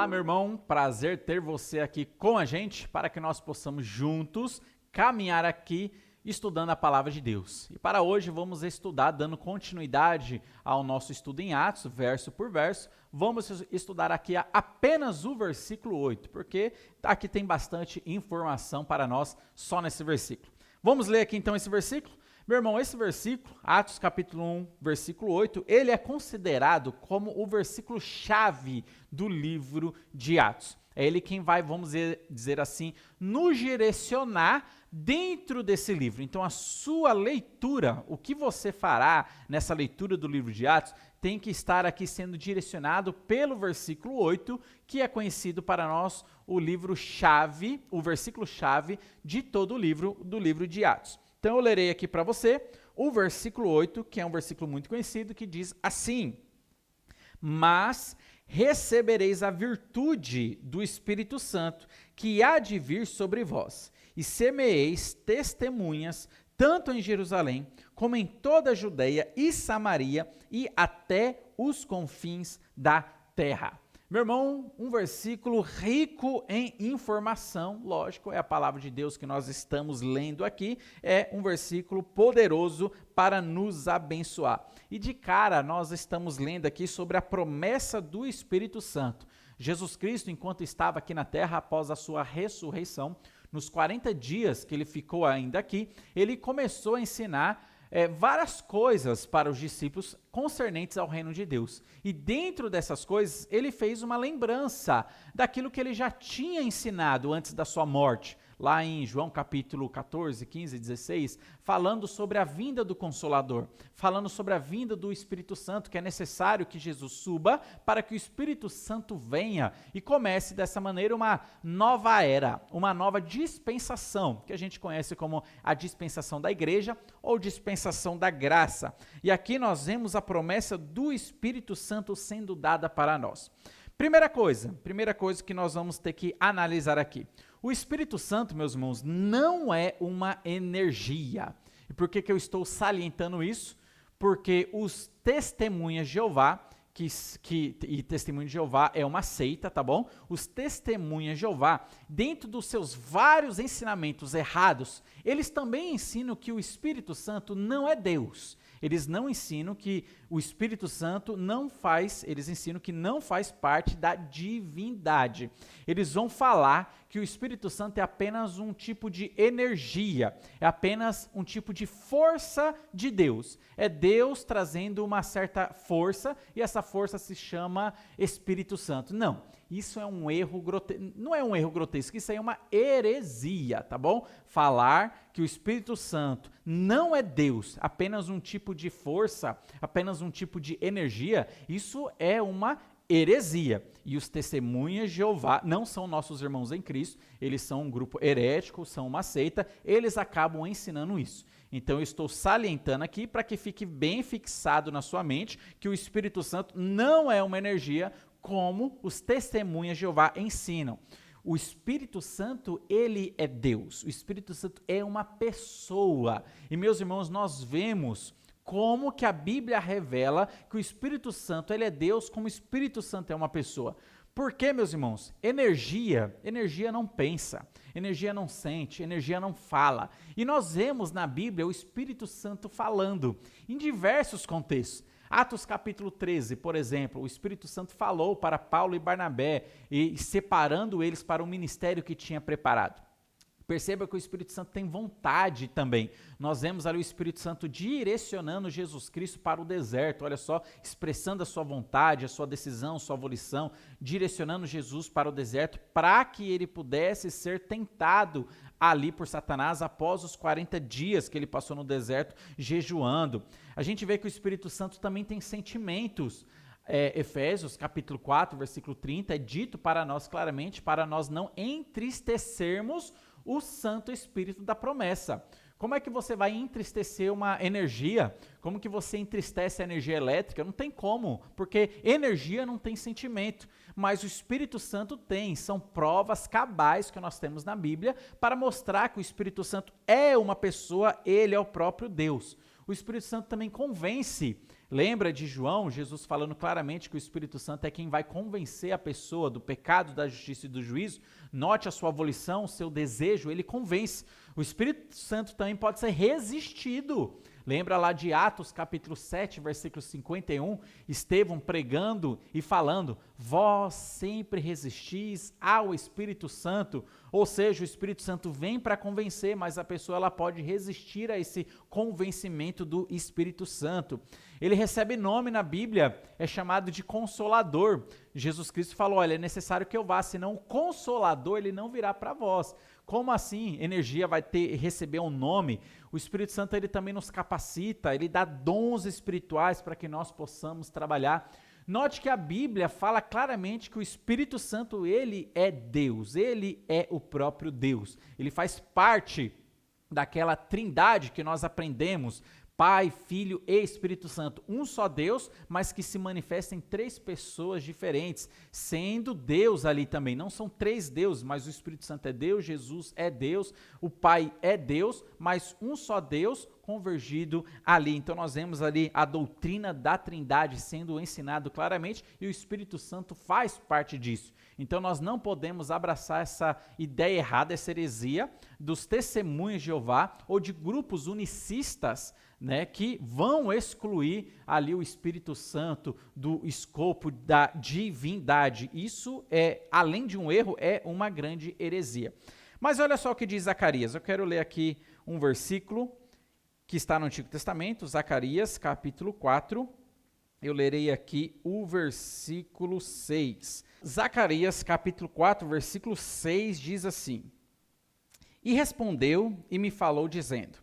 Olá, meu irmão, prazer ter você aqui com a gente para que nós possamos juntos caminhar aqui estudando a palavra de Deus. E para hoje vamos estudar, dando continuidade ao nosso estudo em Atos, verso por verso, vamos estudar aqui apenas o versículo 8, porque aqui tem bastante informação para nós só nesse versículo. Vamos ler aqui então esse versículo? Meu irmão, esse versículo, Atos capítulo 1, versículo 8, ele é considerado como o versículo-chave do livro de Atos. É ele quem vai, vamos dizer assim, nos direcionar dentro desse livro. Então, a sua leitura, o que você fará nessa leitura do livro de Atos, tem que estar aqui sendo direcionado pelo versículo 8, que é conhecido para nós o livro-chave, o versículo-chave de todo o livro, do livro de Atos. Então, eu lerei aqui para você o versículo 8, que é um versículo muito conhecido, que diz assim: Mas recebereis a virtude do Espírito Santo, que há de vir sobre vós, e semeeis testemunhas, tanto em Jerusalém, como em toda a Judeia e Samaria, e até os confins da terra. Meu irmão, um versículo rico em informação, lógico, é a palavra de Deus que nós estamos lendo aqui, é um versículo poderoso para nos abençoar. E de cara, nós estamos lendo aqui sobre a promessa do Espírito Santo. Jesus Cristo, enquanto estava aqui na terra após a sua ressurreição, nos 40 dias que ele ficou ainda aqui, ele começou a ensinar várias coisas para os discípulos concernentes ao reino de Deus. E dentro dessas coisas, ele fez uma lembrança daquilo que ele já tinha ensinado antes da sua morte, lá em João capítulo 14, 15, 16, falando sobre a vinda do Consolador, falando sobre a vinda do Espírito Santo, que é necessário que Jesus suba para que o Espírito Santo venha e comece dessa maneira uma nova era, uma nova dispensação, que a gente conhece como a dispensação da igreja ou dispensação da graça. E aqui nós vemos a promessa do Espírito Santo sendo dada para nós. Primeira coisa que nós vamos ter que analisar aqui. O Espírito Santo, meus irmãos, não é uma energia. E por que eu estou salientando isso? Porque os testemunhas de Jeová, e Testemunho de Jeová é uma seita, tá bom? Os testemunhas de Jeová, dentro dos seus vários ensinamentos errados, eles também ensinam que o Espírito Santo não é Deus. Eles não ensinam que o Espírito Santo eles ensinam que não faz parte da divindade. Eles vão falar que o Espírito Santo é apenas um tipo de energia, é apenas um tipo de força de Deus. É Deus trazendo uma certa força e essa força se chama Espírito Santo. Não, isso é um erro grotesco, não é um erro grotesco, isso aí é uma heresia, tá bom? Falar que o Espírito Santo não é Deus, apenas um tipo de força, apenas um tipo de energia, isso é uma heresia. E os testemunhas de Jeová não são nossos irmãos em Cristo, eles são um grupo herético, são uma seita, eles acabam ensinando isso. Então eu estou salientando aqui para que fique bem fixado na sua mente que o Espírito Santo não é uma energia como os testemunhas de Jeová ensinam. O Espírito Santo, ele é Deus. O Espírito Santo é uma pessoa. E meus irmãos, nós vemos como que a Bíblia revela que o Espírito Santo, ele é Deus, como o Espírito Santo é uma pessoa. Por quê, meus irmãos? Energia não pensa, energia não sente, energia não fala. E nós vemos na Bíblia o Espírito Santo falando em diversos contextos. Atos capítulo 13, por exemplo, o Espírito Santo falou para Paulo e Barnabé, e separando eles para o ministério que tinha preparado. Perceba que o Espírito Santo tem vontade também. Nós vemos ali o Espírito Santo direcionando Jesus Cristo para o deserto, olha só, expressando a sua vontade, a sua decisão, a sua volição, direcionando Jesus para o deserto para que ele pudesse ser tentado ali por Satanás após os 40 dias que ele passou no deserto jejuando. A gente vê que o Espírito Santo também tem sentimentos. Efésios capítulo 4, versículo 30, é dito para nós claramente, para nós não entristecermos o Santo Espírito da promessa. Como é que você vai entristecer uma energia? Como que você entristece a energia elétrica? Não tem como, porque energia não tem sentimento, mas o Espírito Santo tem. São provas cabais que nós temos na Bíblia para mostrar que o Espírito Santo é uma pessoa, ele é o próprio Deus. O Espírito Santo também convence Lembra de João, Jesus falando claramente que o Espírito Santo é quem vai convencer a pessoa do pecado, da justiça e do juízo? Note a sua volição, o seu desejo, ele convence. O Espírito Santo também pode ser resistido. Lembra lá de Atos capítulo 7, versículo 51, Estevão pregando e falando, vós sempre resistis ao Espírito Santo, ou seja, o Espírito Santo vem para convencer, mas a pessoa ela pode resistir a esse convencimento do Espírito Santo. Ele recebe nome na Bíblia, é chamado de Consolador. Jesus Cristo falou, olha, é necessário que eu vá, senão o Consolador ele não virá para vós. Como assim energia vai receber um nome? O Espírito Santo ele também nos capacita, ele dá dons espirituais para que nós possamos trabalhar. Note que a Bíblia fala claramente que o Espírito Santo ele é Deus, ele é o próprio Deus. Ele faz parte daquela trindade que nós aprendemos, Pai, Filho e Espírito Santo, um só Deus, mas que se manifesta em três pessoas diferentes, sendo Deus ali também. Não são três deuses, mas o Espírito Santo é Deus, Jesus é Deus, o Pai é Deus, mas um só Deus convergido ali. Então nós vemos ali a doutrina da Trindade sendo ensinado claramente e o Espírito Santo faz parte disso. Então nós não podemos abraçar essa ideia errada, essa heresia dos testemunhos de Jeová ou de grupos unicistas, né, que vão excluir ali o Espírito Santo do escopo da divindade. Isso é, além de um erro, é uma grande heresia. Mas olha só o que diz Zacarias. Eu quero ler aqui um versículo que está no Antigo Testamento, Zacarias, capítulo 4. Eu lerei aqui o versículo 6. Zacarias, capítulo 4, versículo 6, diz assim: E respondeu e me falou, dizendo: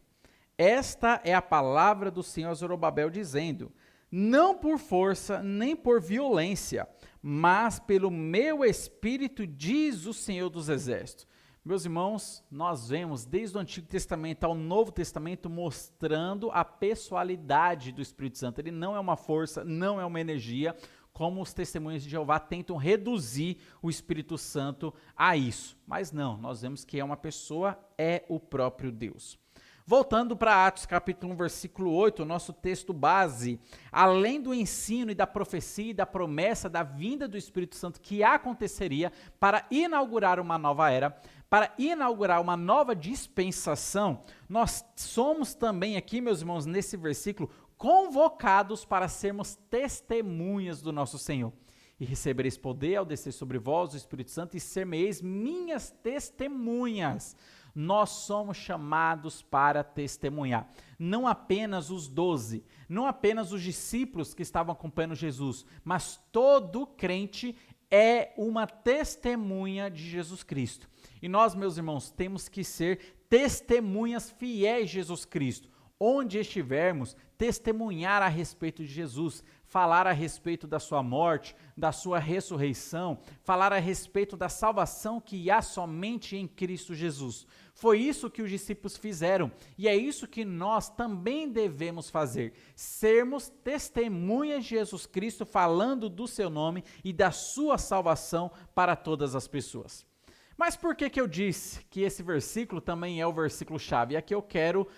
Esta é a palavra do Senhor a Zorobabel, dizendo: Não por força, nem por violência, mas pelo meu Espírito, diz o Senhor dos Exércitos. Meus irmãos, nós vemos desde o Antigo Testamento ao Novo Testamento mostrando a pessoalidade do Espírito Santo. Ele não é uma força, não é uma energia, como os testemunhos de Jeová tentam reduzir o Espírito Santo a isso. Mas não, nós vemos que é uma pessoa, é o próprio Deus. Voltando para Atos capítulo 1, versículo 8, o nosso texto base, além do ensino e da profecia e da promessa da vinda do Espírito Santo que aconteceria para inaugurar uma nova era, para inaugurar uma nova dispensação, nós somos também aqui, meus irmãos, nesse versículo, convocados para sermos testemunhas do nosso Senhor. E recebereis poder ao descer sobre vós o Espírito Santo e ser-me-eis minhas testemunhas. Nós somos chamados para testemunhar. Não apenas os 12, não apenas os discípulos que estavam acompanhando Jesus, mas todo crente é uma testemunha de Jesus Cristo. E nós, meus irmãos, temos que ser testemunhas fiéis de Jesus Cristo. Onde estivermos, testemunhar a respeito de Jesus, falar a respeito da sua morte, da sua ressurreição, falar a respeito da salvação que há somente em Cristo Jesus. Foi isso que os discípulos fizeram e é isso que nós também devemos fazer, sermos testemunhas de Jesus Cristo falando do seu nome e da sua salvação para todas as pessoas. Mas por que eu disse que esse versículo também é o versículo-chave? E aqui eu quero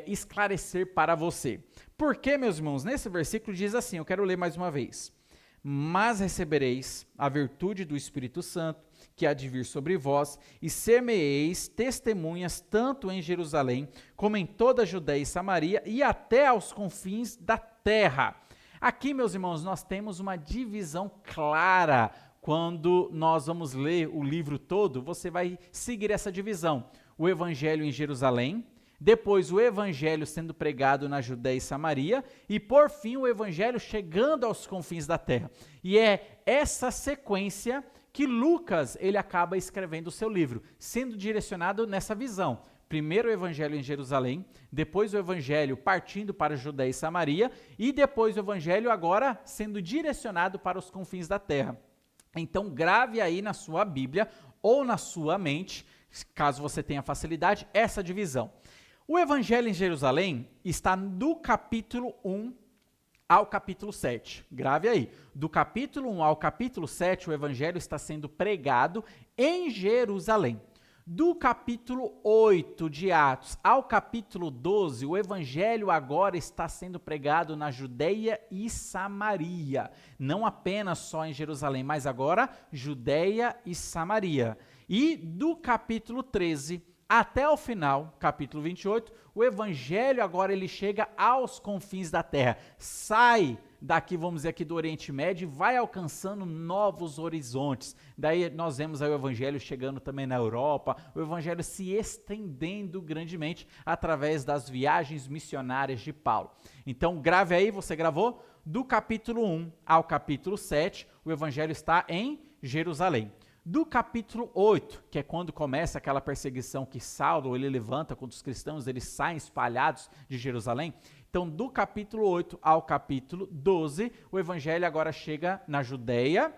esclarecer para você. Porque, meus irmãos, nesse versículo diz assim, eu quero ler mais uma vez. Mas recebereis a virtude do Espírito Santo, que há de vir sobre vós, e ser-me-eis testemunhas tanto em Jerusalém, como em toda a Judéia e Samaria, e até aos confins da terra. Aqui, meus irmãos, nós temos uma divisão clara. Quando nós vamos ler o livro todo, você vai seguir essa divisão. O evangelho em Jerusalém, depois o evangelho sendo pregado na Judéia e Samaria, e por fim o evangelho chegando aos confins da terra. E é essa sequência que Lucas ele acaba escrevendo o seu livro, sendo direcionado nessa visão. Primeiro o evangelho em Jerusalém, depois o evangelho partindo para a Judéia e Samaria, e depois o evangelho agora sendo direcionado para os confins da terra. Então, grave aí na sua Bíblia ou na sua mente, caso você tenha facilidade, essa divisão. O Evangelho em Jerusalém está do capítulo 1 ao capítulo 7. Grave aí. Do capítulo 1 ao capítulo 7, o Evangelho está sendo pregado em Jerusalém. Do capítulo 8 de Atos ao capítulo 12, o evangelho agora está sendo pregado na Judeia e Samaria. Não apenas só em Jerusalém, mas agora Judeia e Samaria. E do capítulo 13 até o final, capítulo 28, o evangelho agora ele chega aos confins da terra. Sai daqui, vamos dizer aqui do Oriente Médio, e vai alcançando novos horizontes. Daí nós vemos aí o evangelho chegando também na Europa, o evangelho se estendendo grandemente através das viagens missionárias de Paulo. Então grave aí, você gravou? Do capítulo 1 ao capítulo 7, o evangelho está em Jerusalém. Do capítulo 8, que é quando começa aquela perseguição que Saulo ele levanta contra os cristãos, eles saem espalhados de Jerusalém. Então, do capítulo 8 ao capítulo 12, o evangelho agora chega na Judeia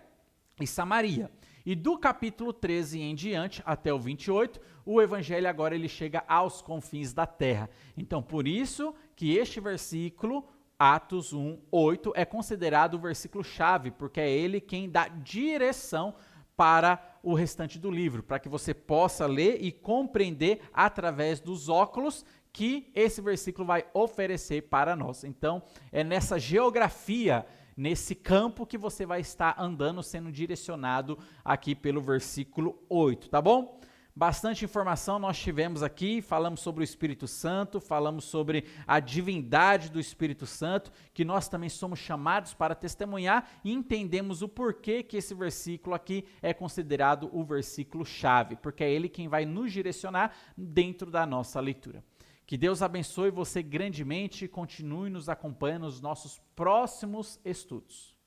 e Samaria. E do capítulo 13 em diante, até o 28, o evangelho agora ele chega aos confins da terra. Então, por isso que este versículo, Atos 1, 8, é considerado o versículo-chave, porque é ele quem dá direção para o restante do livro, para que você possa ler e compreender através dos óculos que esse versículo vai oferecer para nós. Então, é nessa geografia, nesse campo que você vai estar andando, sendo direcionado aqui pelo versículo 8, tá bom? Bastante informação nós tivemos aqui, falamos sobre o Espírito Santo, falamos sobre a divindade do Espírito Santo, que nós também somos chamados para testemunhar e entendemos o porquê que esse versículo aqui é considerado o versículo-chave, porque é ele quem vai nos direcionar dentro da nossa leitura. Que Deus abençoe você grandemente e continue nos acompanhando nos nossos próximos estudos.